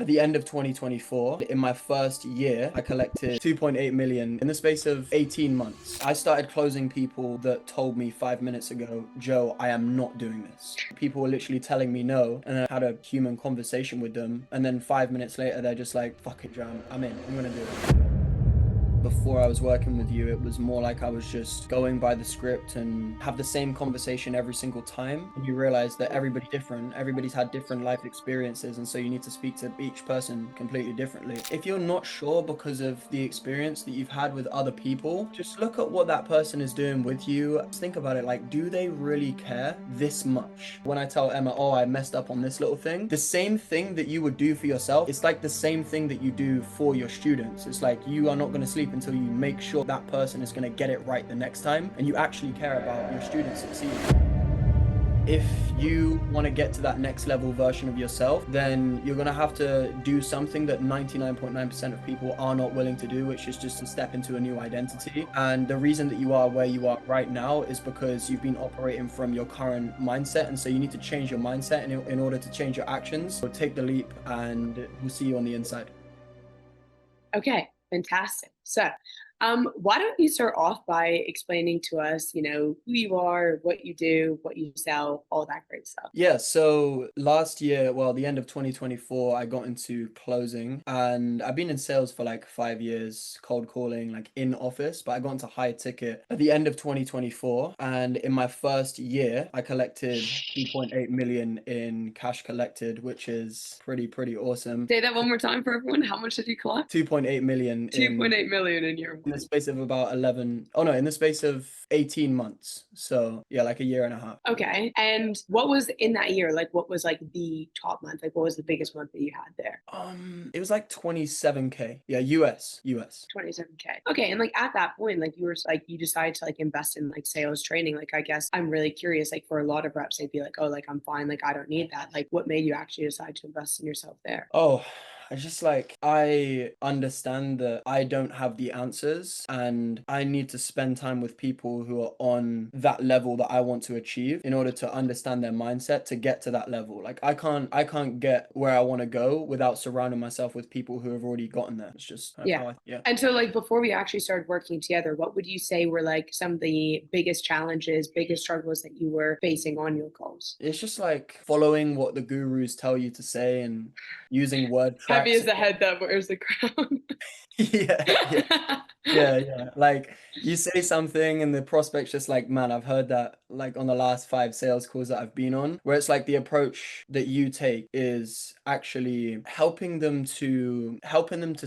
At the end of 2024, in my first year, I collected 2.8 million in the space of 18 months. I started closing people that told me 5 minutes ago, Joe, I am not doing this. People were literally telling me no, and I had a human conversation with them. And then 5 minutes later, they're just like, fuck it, Joe, I'm in, I'm gonna do it. Before I was working with you, it was more like I was just going by the script and have the same conversation every single time. And you realize that everybody's different, everybody's had different life experiences, and so you need to speak to each person completely differently. If you're not sure because of the experience that you've had with other people, just look at what that person is doing with you. Just think about it, like, do they really care this much? When I tell Emma, oh, I messed up on this little thing, the same thing that you would do for yourself, it's like the same thing that you do for your students. It's like you are not going to sleep until you make sure that person is going to get it right the next time, and you actually care about your students succeeding. If you want to get to that next level version of yourself, then you're going to have to do something that 99.9% of people are not willing to do, which is just to step into a new identity. And the reason that you are where you are right now is because you've been operating from your current mindset. And so you need to change your mindset in order to change your actions. So take the leap, and we'll see you on the inside. Okay, fantastic. So, why don't you start off by explaining to us, who you are, what you do, what you sell, all that great stuff. Yeah, so last year, well, the end of 2024, I got into closing, and I've been in sales for like 5 years, cold calling, like in office, but I got into high ticket at the end of 2024. And in my first year, I collected 2.8 million in cash collected, which is pretty awesome. Say that one more time for everyone. How much did you collect? 2.8 million in 2.8 million in year in the one. space of about 11, oh no, in the space of 18 months. So yeah, like a year and a half. Okay. And what was in that year? Like, what was like the top month? Like, what was the biggest month that you had there? It was like 27K. Yeah, US. 27K. Okay. And like at that point, like you were like, you decided to like invest in like sales training. Like, I guess I'm really curious. Like, for a lot of reps, they'd be like, oh, like I'm fine. Like, I don't need that. Like, what made you actually decide to invest in yourself there? Oh, I just like, I understand that I don't have the answers, and I need to spend time with people who are on that level that I want to achieve in order to understand their mindset to get to that level. Like I can't get where I want to go without surrounding myself with people who have already gotten there. It's just Yeah. how yeah. And so, like, before we actually started working together, what would you say were like some of the biggest challenges, biggest struggles that you were facing on your calls? It's just like following what the gurus tell you to say and using word Heavy tracks. is the head that wears the crown. Yeah. Yeah. Like you say something and the prospect's just like, man, I've heard that like on the last 5 sales calls that I've been on, where it's like the approach that you take is actually helping them to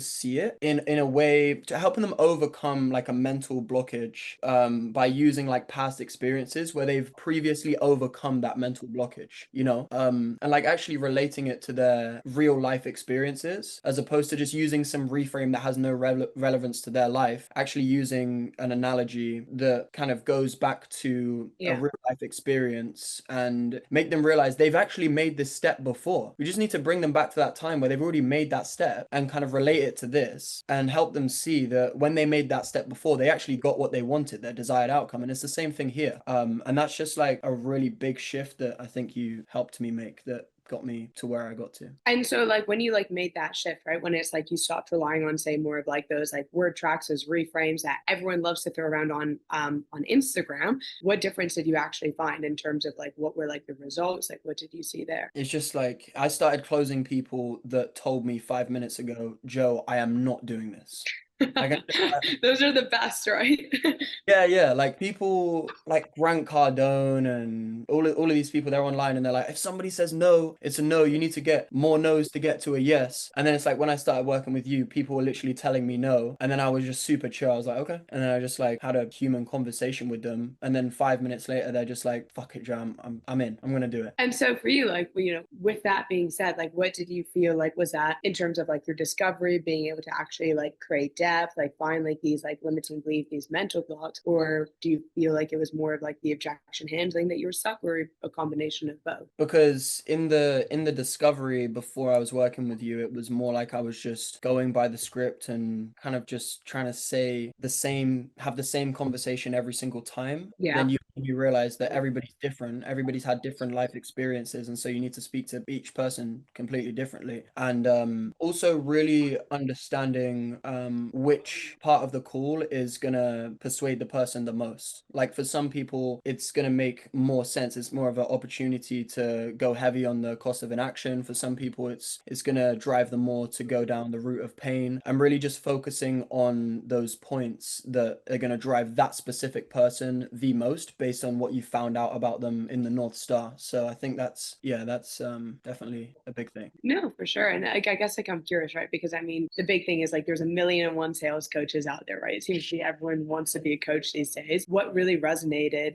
see it in a way to helping them overcome like a mental blockage by using like past experiences where they've previously overcome that mental blockage, and like actually relating it to their real life experiences as opposed to just using some reframe that has no relevance to their life, actually using an analogy that kind of goes back to a Yeah. real life experience and make them realize they've actually made this step before. We just need to bring them back to that time where they've already made that step and kind of relate it to this and help them see that when they made that step before, they actually got what they wanted, their desired outcome. And it's the same thing here. And that's just like a really big shift that I think you helped me make that got me to where I got to. And so, like, when you like made that shift, right? When it's like you stopped relying on, say, more of like those like word tracks, those reframes that everyone loves to throw around on Instagram. What difference did you actually find in terms of like what were like the results? Like, what did you see there? It's just like I started closing people that told me 5 minutes ago, Joe, I am not doing this. Like Those are the best, right? yeah, like people like Grant Cardone and all of these people, they're online and they're like, if somebody says no, it's a no. You need to get more no's to get to a yes. And then it's like when I started working with you, people were literally telling me no, and then I was just super chill. I was like, okay, and then I just like had a human conversation with them, and then 5 minutes later, they're just like, fuck it, Jam, I'm in. I'm gonna do it. And so for you, like, with that being said, like, what did you feel like was that in terms of like your discovery, being able to actually like create depth, like find like these like limiting beliefs, these mental blocks? Or do you feel like it was more of like the objection handling that you were stuck, or a combination of both? Because in the discovery before I was working with you, it was more like I was just going by the script and kind of just trying to say have the same conversation every single time. Yeah. Then you realize that everybody's different, everybody's had different life experiences, and so you need to speak to each person completely differently. And also really understanding which part of the call is gonna persuade the person the most. Like for some people, it's gonna make more sense. It's more of an opportunity to go heavy on the cost of inaction. For some people, it's gonna drive them more to go down the route of pain. I'm really just focusing on those points that are gonna drive that specific person the most based on what you found out about them in the North Star. So I think that's definitely a big thing. No, for sure. And like, I guess like I'm curious, right? Because I mean, the big thing is like there's a million and one sales coaches out there, right? It seems to be everyone wants to be a coach these days. What really resonated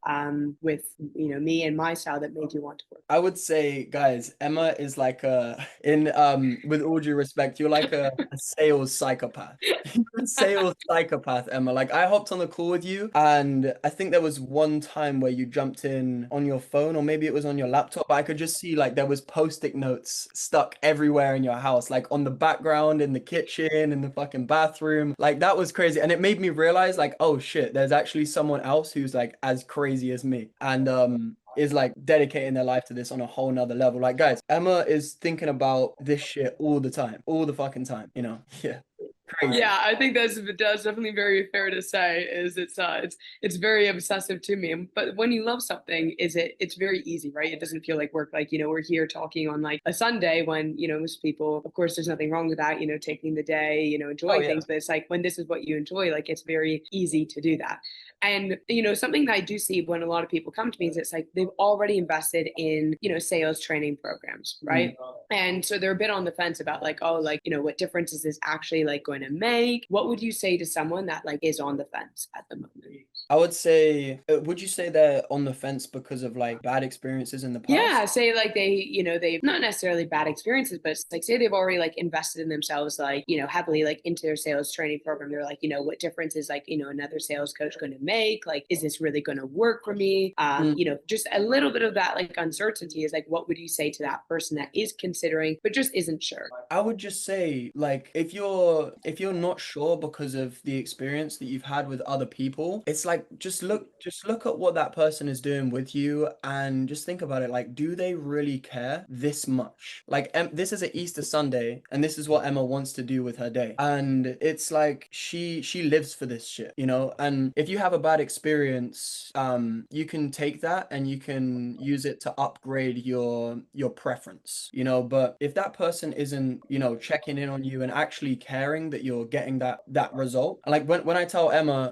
with me and my style that made you want to work? I would say, guys, Emma is like with all due respect, you're like a sales psychopath. You're a sales psychopath, Emma. Like I hopped on the call with you, and I think there was one time where you jumped in on your phone, or maybe it was on your laptop, but I could just see like there was post-it notes stuck everywhere in your house, like on the background, in the kitchen, in the fucking bathroom. Like that was crazy. And it made me realize like, oh shit, there's actually someone else who's like as crazy as me. And is like dedicating their life to this on a whole nother level. Like, guys, Emma is thinking about this shit all the time, all the fucking time, you know? Yeah. Crazy. Yeah, I think that's definitely very fair to say. Is it's very obsessive to me. But when you love something, it's very easy, right? It doesn't feel like work. Like we're here talking on like a Sunday when most people, of course, there's nothing wrong with that. Taking the day, enjoying things. But it's like when this is what you enjoy, like it's very easy to do that. And something that I do see when a lot of people come to me is it's like they've already invested in sales training programs, right? And so they're a bit on the fence about like, oh, like what difference is this actually like going to make? What would you say to someone that like is on the fence at the moment? I would say, would you say they're on the fence because of like bad experiences in the past? Yeah, say like they've not necessarily bad experiences, but it's like say they've already like invested in themselves, like, heavily like into their sales training program. They're like, what difference is like, another sales coach going to make? Like, is this really going to work for me? Just a little bit of that like uncertainty is like, what would you say to that person that is considering, but just isn't sure? I would just say, like, if you're not sure because of the experience that you've had with other people, it's like just look at what that person is doing with you and just think about it. Like, do they really care this much? Like, this is an Easter Sunday, and this is what Emma wants to do with her day, and it's like she lives for this shit, And if you have a bad experience, you can take that and you can use it to upgrade your preference, But if that person isn't, checking in on you and actually caring that you're getting that result, like when I tell Emma,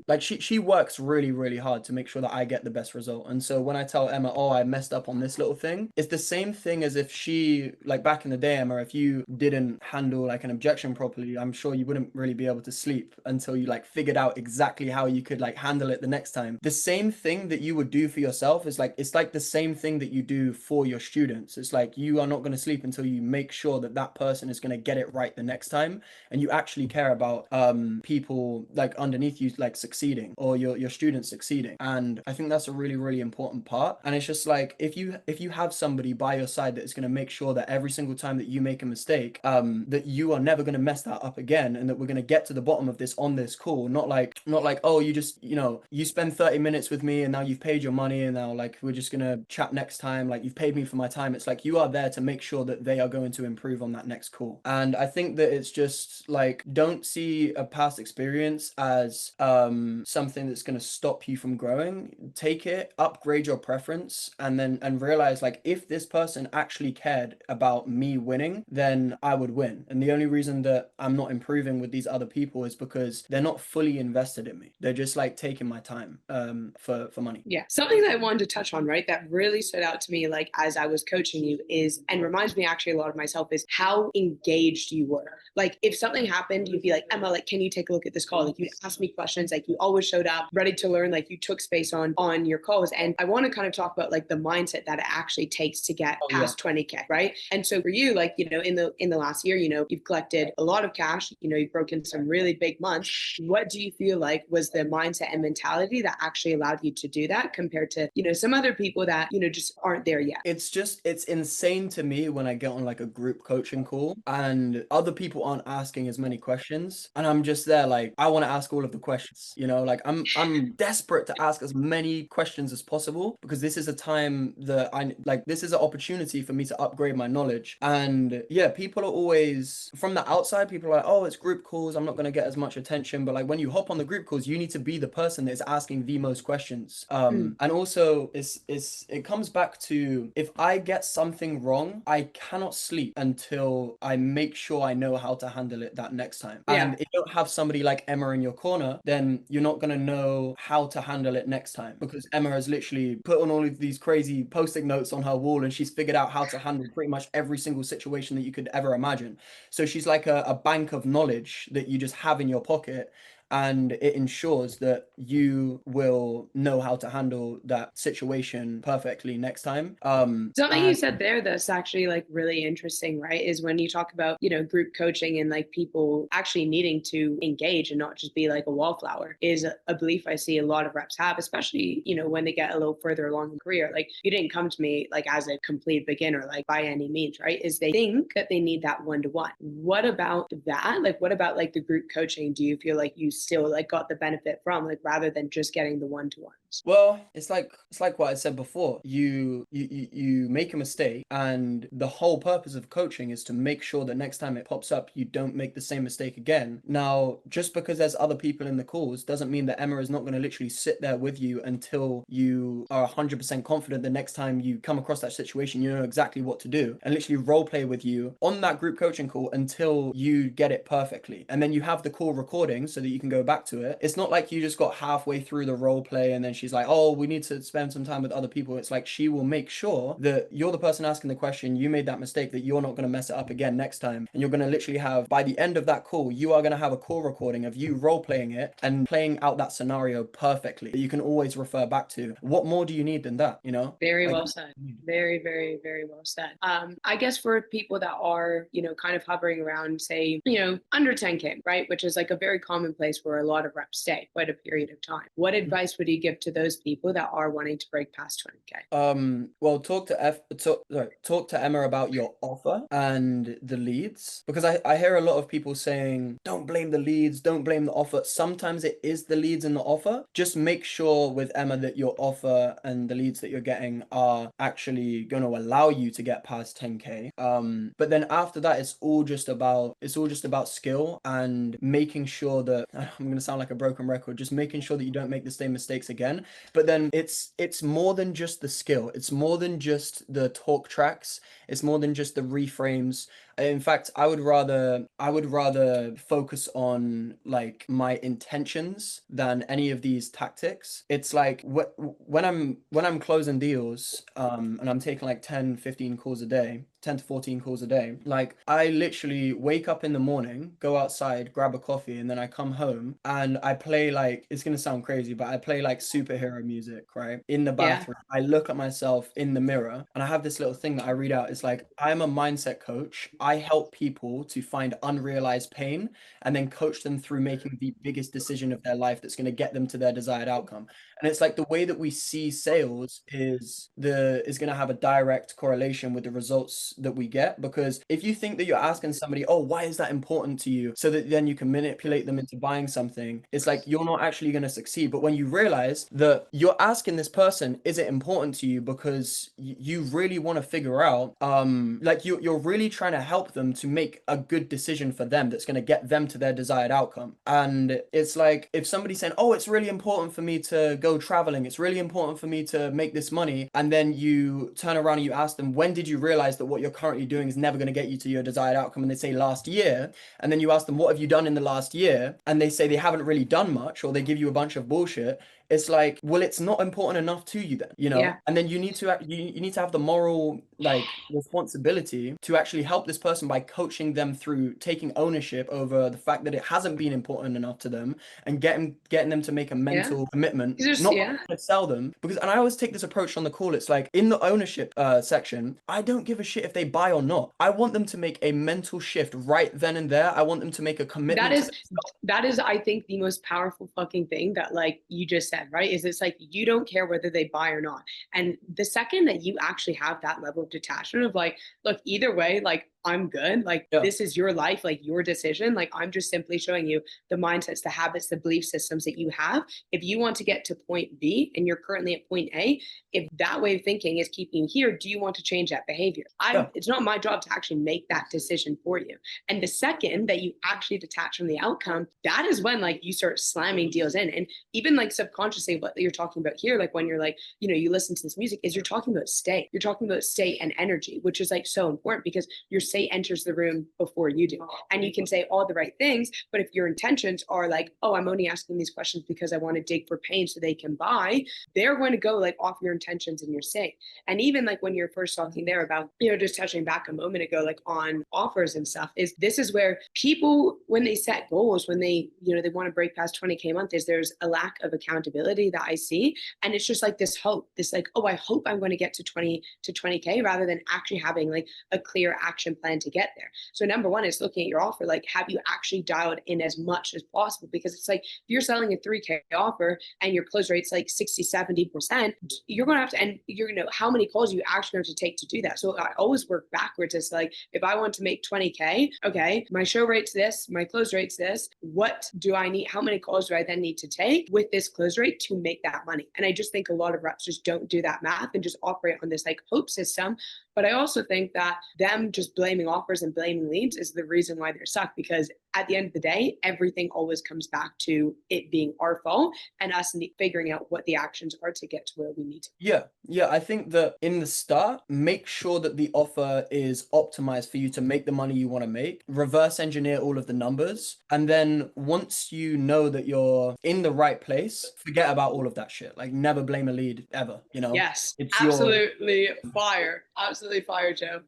like she works really, really hard to make sure that I get the best result. And so when I tell Emma, oh, I messed up on this little thing, it's the same thing as if she, like back in the day, Emma, if you didn't handle like an objection properly, I'm sure you wouldn't really be able to sleep until you like figured out exactly how you could like handle it the next time. The same thing that you would do for yourself is like, it's like the same thing that you do for your students. It's like you are not going to sleep until you make sure that that person is going to get it right the next time, and you actually care about people like underneath you like succeeding, or your students succeeding. And I think that's a really, really important part. And it's just like if you have somebody by your side that is going to make sure that every single time that you make a mistake, that you are never going to mess that up again, and that we're going to get to the bottom of this on this call, not like oh, you just you spend 30 minutes with me and now you've paid your money and now like we're just going to chat next time, like you've paid me for my time. It's like you are there to make sure that they are going to improve on that next call. And I think that it's just like, don't see a past experience as something that's going to stop you from growing. Take it, upgrade your preference, and realize like, if this person actually cared about me winning, then I would win. And the only reason that I'm not improving with these other people is because they're not fully invested in me. They're just like taking my time for money. Yeah. Something that I wanted to touch on, right, that really stood out to me, like as I was coaching you, is, and reminds me actually a lot of myself, is how engaged you were. Like if something something happened, you'd be like, Emma, like, can you take a look at this call? Like, you'd ask me questions, like you always showed up ready to learn, like you took space on your calls. And I want to kind of talk about like the mindset that it actually takes to get Oh, yeah. past 20K, right? And so for you, like, in the last year, you've collected a lot of cash, you've broken some really big months. What do you feel like was the mindset and mentality that actually allowed you to do that compared to, some other people that, just aren't there yet? It's insane to me when I get on like a group coaching call and other people aren't asking as many questions, and I'm just there like, I want to ask all of the questions, like I'm desperate to ask as many questions as possible, because this is a time that this is an opportunity for me to upgrade my knowledge. And yeah, people are always, from the outside, people are like, oh, it's group calls, I'm not going to get as much attention. But like, when you hop on the group calls, you need to be the person that is asking the most questions. And also it comes back to, if I get something wrong, I cannot sleep until I make sure I know how to handle it that next time. Yeah. And if you don't have somebody like Emma in your corner, then you're not going to know how to handle it next time, because Emma has literally put on all of these crazy post-it notes on her wall, and she's figured out how to handle pretty much every single situation that you could ever imagine. So she's like a bank of knowledge that you just have in your pocket, and it ensures that you will know how to handle that situation perfectly next time. Something you And said there that's actually like really interesting, right? Is when you talk about, group coaching and like people actually needing to engage and not just be like a wallflower, is a belief I see a lot of reps have, especially, when they get a little further along in career. Like, you didn't come to me like as a complete beginner, like by any means, right? Is they think that they need that one-to-one. What about that? Like, what about like the group coaching? Do you feel like you still like got the benefit from, like, rather than just getting the one-to-ones? well, it's like what I said before. You make a mistake, and the whole purpose of coaching is to make sure that next time it pops up, you don't make the same mistake again. Now, just because there's other people in the calls doesn't mean that Emma is not going to literally sit there with you until you are 100% confident the next time you come across that situation, you know exactly what to do, and literally role play with you on that group coaching call until you get it perfectly. And then you have the call recording so that you can go back to it. It's not like you just got halfway through the role play and then she's like, oh, we need to spend some time with other people. It's like, she will make sure that you're the person asking the question, you made that mistake, that you're not going to mess it up again next time. And you're going to literally have, by the end of that call, you are going to have a call recording of you role playing it and playing out that scenario perfectly, that you can always refer back to. What more do you need than that, Very Like, well said. Very, very, very well said. I guess for people that are, kind of hovering around, say, under 10K, right? Which is like a very common place where a lot of reps stay quite a period of time. What advice would you give to those people that are wanting to break past 20K? Well, talk to Emma about your offer and the leads, because I hear a lot of people saying, don't blame the leads, don't blame the offer. Sometimes it is the leads and the offer. Just make sure with Emma that your offer and the leads that you're getting are actually going to allow you to get past 10K. But then after that, it's all just about skill and making sure that, I'm going to sound like a broken record, just making sure that you don't make the same mistakes again. But then it's more than just the skill. It's more than just the talk tracks. It's more than just the reframes. In fact, I would rather focus on like my intentions than any of these tactics. It's like when I'm closing deals, and I'm taking like 10-15 calls a day, 10 to 14 calls a day. Like, I literally wake up in the morning, go outside, grab a coffee, and then I come home and I play, like, it's gonna sound crazy, but I play like superhero music, right? In the Yeah. bathroom. I look at myself in the mirror and I have this little thing that I read out. It's like, I'm a mindset coach. I help people to find unrealized pain and then coach them through making the biggest decision of their life that's going to get them to their desired outcome. And it's like, the way that we see sales is going to have a direct correlation with the results that we get. Because if you think that you're asking somebody, oh, why is that important to you, so that then you can manipulate them into buying something, it's like, you're not actually going to succeed. But when you realize that you're asking this person, is it important to you because you really want to figure out, like, you're really trying to help them to make a good decision for them that's going to get them to their desired outcome. And it's like, if somebody's saying, oh, it's really important for me to go traveling, it's really important for me to make this money, and then you turn around and you ask them, when did you realize that what you're currently doing is never going to get you to your desired outcome? And they say, last year. And then you ask them, what have you done in the last year? And they say they haven't really done much, or they give you a bunch of bullshit. it's like, well, it's not important enough to you then, you know? Yeah. And then you need to you need to have the moral like responsibility to actually help this person by coaching them through taking ownership over the fact that it hasn't been important enough to them, and getting them to make a Yeah. mental commitment, Just not yeah. to sell them. Because, and I always take this approach on the call, it's like in the ownership section, I don't give a shit if they buy or not. I want them to make a mental shift right then and there. I want them to make a That commitment is to that is, I think, the most powerful fucking thing that like you just said, right? Is it's like you don't care whether they buy or not. And the second that you actually have that level of detachment of like, look, either way, like I'm good. Like yeah. this is your life, like your decision. Like I'm just simply showing you the mindsets, the habits, the belief systems that you have. If you want to get to point B and you're currently at point A, if that way of thinking is keeping you here, do you want to change that behavior? Yeah. It's not my job to actually make that decision for you. And the second that you actually detach from the outcome, that is when like you start slamming deals in. And even like subconsciously, what you're talking about here, like when you're like, you know, you listen to this music, is you're talking about state. You're talking about state and energy, which is like so important because your state enters the room before you do. And you can say all the right things, but if your intentions are like, oh, I'm only asking these questions because I want to dig for pain so they can buy, they're going to go like off your intentions and your state. And even like when you're first talking there about, you know, just touching back a moment ago, like on offers and stuff, is this is where people, when they set goals, when they, you know, they want to break past 20K a month, is there's a lack of accountability that I see. And it's just like this hope, this like, oh, I hope I'm going to get to 20K rather than actually having like a clear action plan to get there. So number one is looking at your offer, like have you actually dialed in as much as possible? Because it's like if you're selling a 3K offer and your close rate's like 60-70%, you're going to have to, and you're going to know how many calls you actually have to take to do that. So I always work backwards. It's like if I want to make 20K, okay, my show rate's this, my close rate's this. What do I need? How many calls do I then need to take with this close rate to make that money? And I just think a lot of reps just don't do that math and just operate on this like hope system. But I also think that them just blaming offers and blaming leads is the reason why they're stuck, because at the end of the day, everything always comes back to it being our fault and us figuring out what the actions are to get to where we need to. Yeah, I think that in the start, make sure that the offer is optimized for you to make the money you want to make. Reverse engineer all of the numbers. And then once you know that you're in the right place, forget about all of that shit. Like never blame a lead ever, you know? Yes, It's absolutely fire. Absolutely fire, Joe.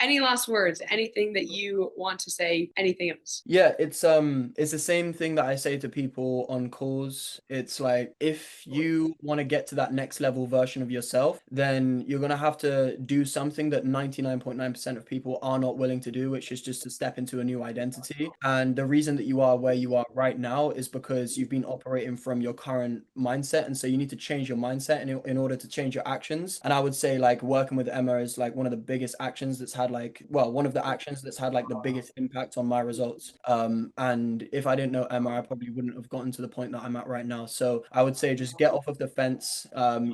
Any last words? Anything that you want to say? Anything else? Yeah, it's the same thing that I say to people on calls. It's like if you want to get to that next level version of yourself, then you're gonna have to do something that 99.9% of people are not willing to do, which is just to step into a new identity. And the reason that you are where you are right now is because you've been operating from your current mindset, and so you need to change your mindset in order to change your actions. And I would say like working with Emma is like one of the biggest actions that's had like, well, one of the actions that's had like the biggest impact on my results. And if I didn't know Emma, I probably wouldn't have gotten to the point that I'm at right now. So I would say just get off of the fence,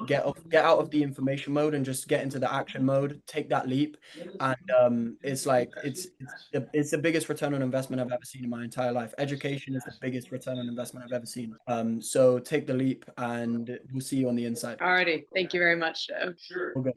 get out of the information mode and just get into the action mode, take that leap. And it's like it's the biggest return on investment I've ever seen in my entire life. Education is the biggest return on investment I've ever seen. So take the leap and we'll see you on the inside. Alrighty. Thank you very much, Joe. All good.